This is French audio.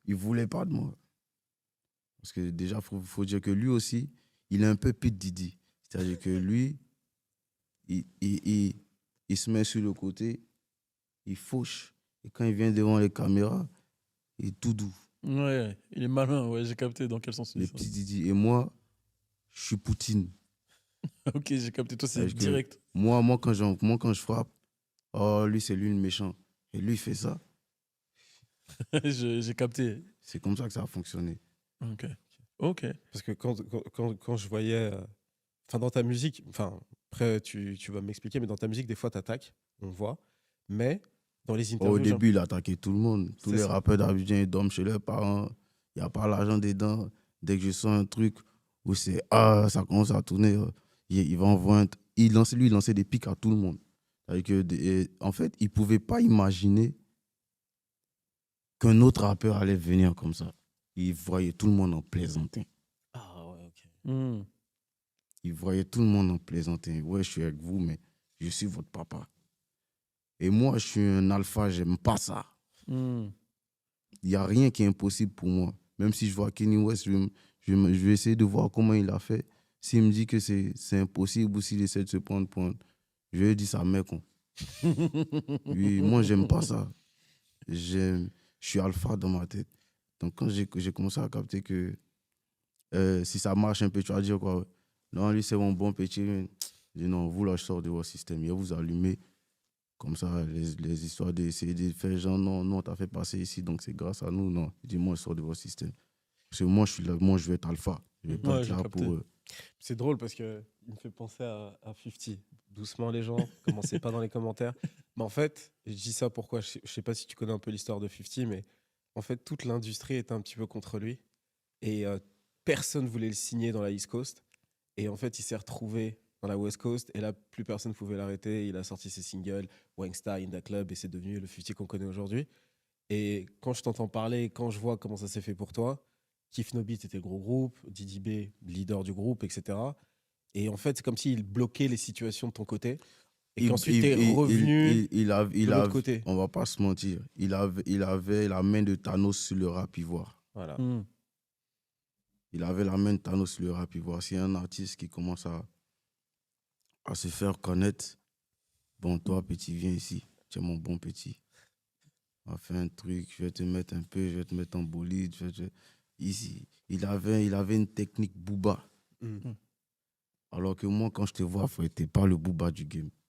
Il voulait pas de moi. Parce que déjà, faut dire que lui aussi, il est un peu P. Diddy. C'est-à-dire que lui, il se met sur le côté, il fauche. Et quand il vient devant les caméras, il est tout doux. Ouais, il est malin, ouais, j'ai capté dans quel sens il Le dit ça. petit Didi. Et moi, je suis Poutine. Ok, j'ai capté, toi c'est C'est-à-dire que direct. moi, quand je frappe, oh, lui, c'est lui le méchant. Et lui, il fait ça. J'ai capté. C'est comme ça que ça a fonctionné. Ok. Ok. Parce que quand je voyais. Enfin, dans ta musique, enfin, après, tu vas m'expliquer, mais dans ta musique, des fois, t'attaques, on voit. Mais dans les Au interviews. début, il attaquait tout le monde. Tous C'est les ça. rappeurs d'Abidjan, ils dorment chez leurs parents. Il n'y a pas l'argent dedans. Dès que je sens un truc où c'est ça commence à tourner, il va envoyer il lançait des pics à tout le monde. C'est-à-dire en fait, il ne pouvait pas imaginer qu'un autre rappeur allait venir comme ça. Il voyait tout le monde en plaisantin. Ah ouais, ok. Hmm. Il voyait tout le monde en plaisantin. Ouais, je suis avec vous, mais je suis votre papa. Et moi, je suis un alpha, j'aime pas ça. Hmm. Il n'y a rien qui est impossible pour moi. Même si je vois Kanye West, je vais essayer de voir comment il a fait. S'il me dit que c'est impossible ou s'il essaie de se prendre pour je lui dis ça, mec. Oui, moi, j'aime pas ça. Je suis alpha dans ma tête. Donc, quand j'ai commencé à capter que si ça marche un peu, tu vas dire quoi? Non, lui, c'est mon bon petit. Je dis non, vous, là, je sors de votre système. Il va vous allumer. Comme ça, les histoires d'essayer de faire genre, non, t'as fait passer ici, donc c'est grâce à nous. Non, je dis, moi, je sors de votre système. Parce que moi, je suis là, moi, je vais être alpha. Je vais pas Ouais, être j'ai là capté. pour. C'est drôle parce qu'il me fait penser à 50. Doucement, les gens, commencez pas dans les commentaires. Mais en fait, je dis ça pourquoi. Je sais pas si tu connais un peu l'histoire de 50, mais en fait, toute l'industrie était un petit peu contre lui. Et personne voulait le signer dans la East Coast. Et en fait, il s'est retrouvé dans la West Coast. Et là, plus personne pouvait l'arrêter. Il a sorti ses singles, Wangstar, In Da Club, et c'est devenu le 50 qu'on connaît aujourd'hui. Et quand je t'entends parler, quand je vois comment ça s'est fait pour toi, Kif No Beat était le gros groupe, Didi B, leader du groupe, etc. Et en fait, c'est comme s'il bloquait les situations de ton côté. Et qu'ensuite, tu es revenu de l'autre côté. On va pas se mentir. Il avait la main de Thanos sur le rap ivoire. Voilà. Hmm. Il avait la main de Thanos sur le rap ivoire. C'est un artiste qui commence à se faire connaître. Bon, toi, petit, viens ici. Tu es mon bon petit. On va faire un truc, je vais te mettre un peu, je vais te mettre en bolide. Ici, il avait une technique booba. Mm. Alors que moi, quand je te vois, frère, t'es pas le booba du game.